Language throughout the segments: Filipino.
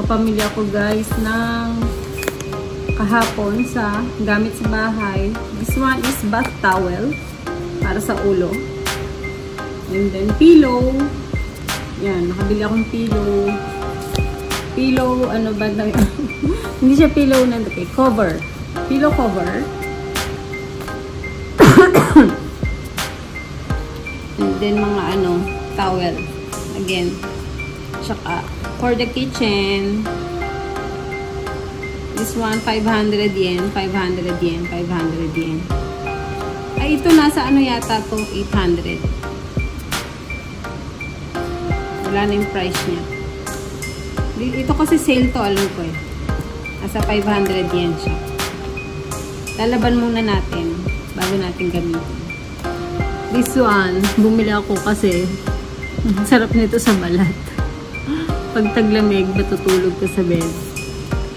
Nagpamili ako guys ng kahapon sa gamit sa bahay. This one is bath towel para sa ulo. And then pillow. Yan, nakabili akong pillow. Pillow, ano ba na hindi siya pillow na, okay, cover. Pillow cover. And then mga ano, towel. Again. Tsaka, for the kitchen, this one, 500 yen, 500 yen, 500 yen. Ay, ito nasa ano yata to, 800. Wala na yung price niya. Ito kasi sale to, alam ko eh. Nasa 500 yen siya. Lalaban muna natin bago natin gamitin. This one, bumili ako kasi sarap nito sa balat. Pag taglamig, matutulog ka sa bed.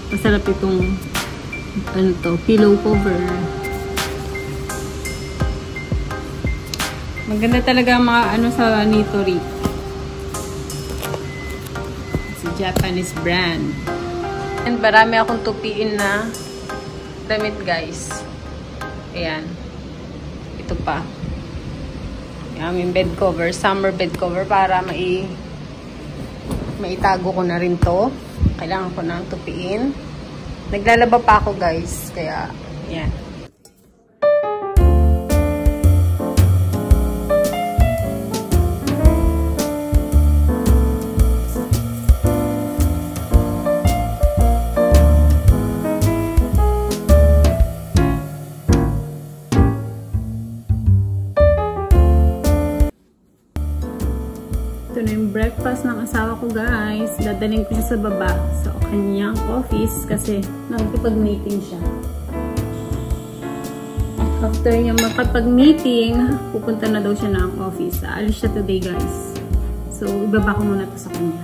Masarap itong ano to, pillow cover. Maganda talaga mga ano sa Nitori. Japanese brand. And marami akong tupiin na damit guys. Ayan. Ito pa. Ayan, yung bed cover. Summer bed cover para maitago ko na rin to. Kailangan ko na tupiin. Naglalaba pa ako guys. Kaya, ayan. Ito na yung breakfast ng asawa ko guys. Dadaling ko siya sa baba sa kanyang office kasi nakikipag-meeting siya. After niya makapag-meeting, pupunta na daw siya ng office. Aalis siya today guys. So, ibaba ko muna ito sa kanya.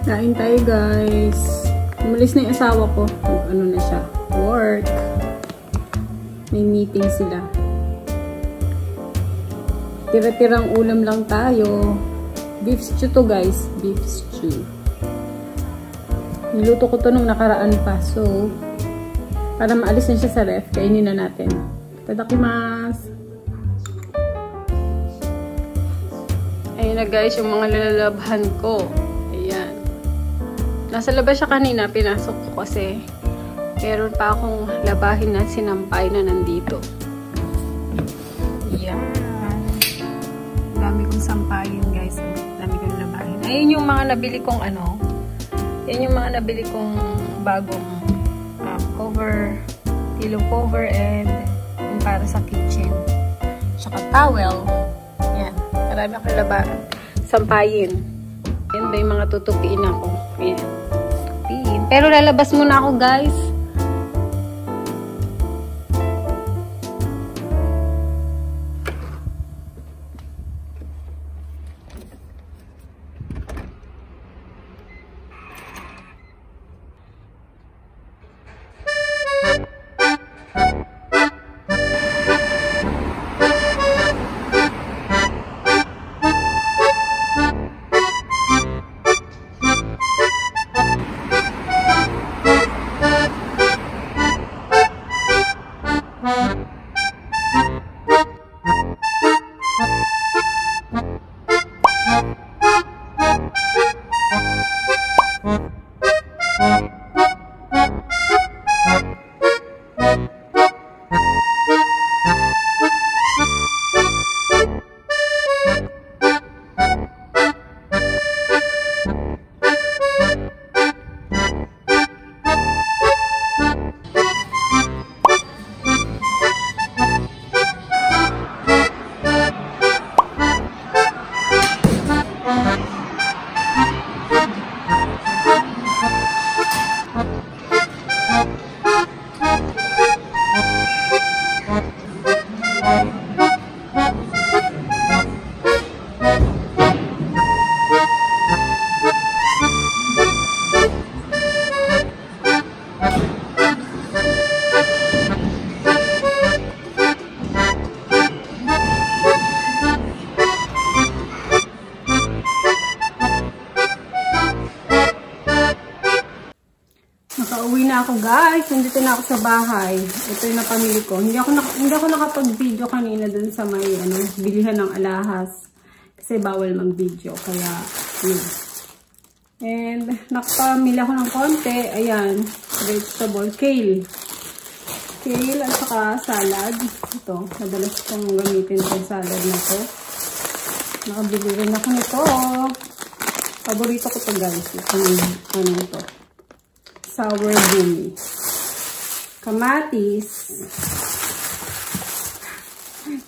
Kain tayo guys. Umalis na yung asawa ko. Ano na siya? Work. May meeting sila. Tira-tirang ulam lang tayo. Beef stew to guys. Beef stew. Niluto ko to nung nakaraan pa. So, para maalis na siya sa ref, kainin na natin. Tadakimasu! Ayun na guys, yung mga lalabhan ko. Ayan. Nasa labas siya kanina. Pinasok ko kasi meron pa akong labahin na sinampay na nandito. Ayan. Dami kong sampayin guys. Dami kong labahin. Ayun yung mga nabili kong ano. Yan yung mga nabili kong bagong cover, pillow cover, and yung para sa kitchen. Tsaka towel. Yan. Marami akong labahin. Sampayin. Yan ba yung mga tutupiin ako. Yan. Tutupiin. Pero lalabas muna ako guys. nandito na ako sa bahay. Ito yung napamili ko. Hindi ako nakapag-video kanina dun sa may bilihan ng alahas. Kasi bawal mag-video. Kaya, yun. And, nakapamili ako ng konti. Ayan. Vegetable. Kale. Kale at saka salad. Ito. Madalas kong gamitin sa salad na to. Nakabili rin ako nito. Paborito ko to guys. Ano ito? Sour gumi. Kamatis.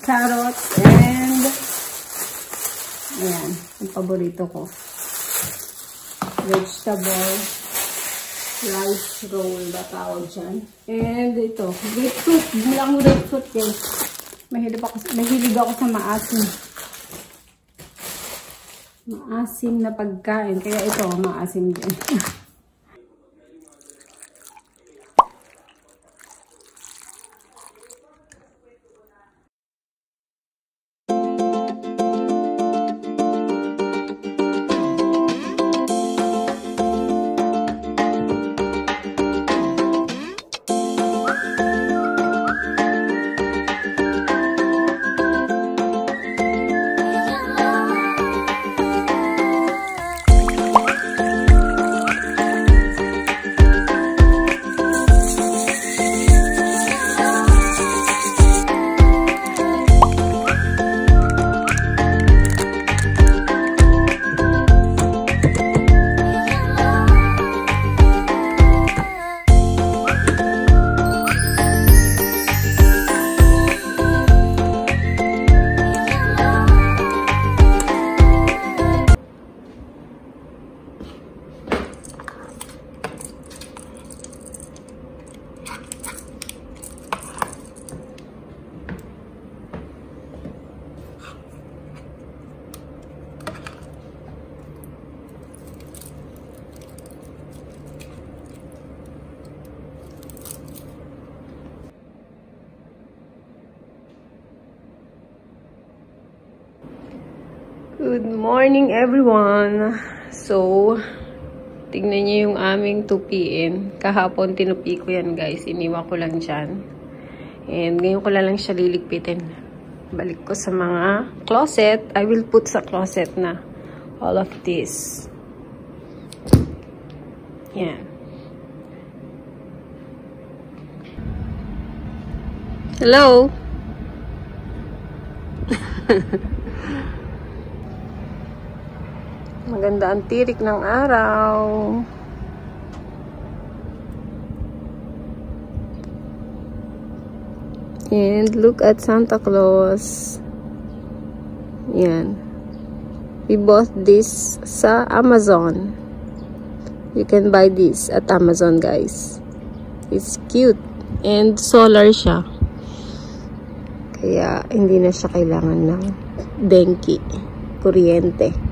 Carrots. And ayan. Yung paborito ko. Vegetable. Rice roll ba tawag dyan. And ito. Grapefruit. Bumila akong grapefruit guys. Mahilig ako sa maasim. Maasim na pagkain. Kaya ito, maasim din. Good morning everyone! So, tignan niyo yung aming tupiin. Kahapon tinupi ko yan guys. Iniwan ko lang dyan. And ngayon ko lang siya liligpitin. Balik ko sa mga closet. I will put sa closet na all of this. Yan. Hello! Maganda ang tirik ng araw. And look at Santa Claus. Yan. We bought this sa Amazon. You can buy this at Amazon, guys. It's cute. And solar siya. Kaya hindi na siya kailangan ng denki, kuryente.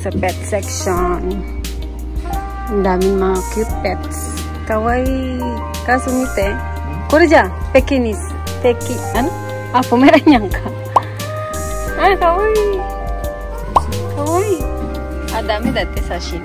sa pet section. Ang daming mga cute pets. Kawaii. Kaso mite. Kore ja, Pekinis. Ano? Ah, Pomeranian ka. Ah, kawaii. Kawaii. Ah, dami dati sashin.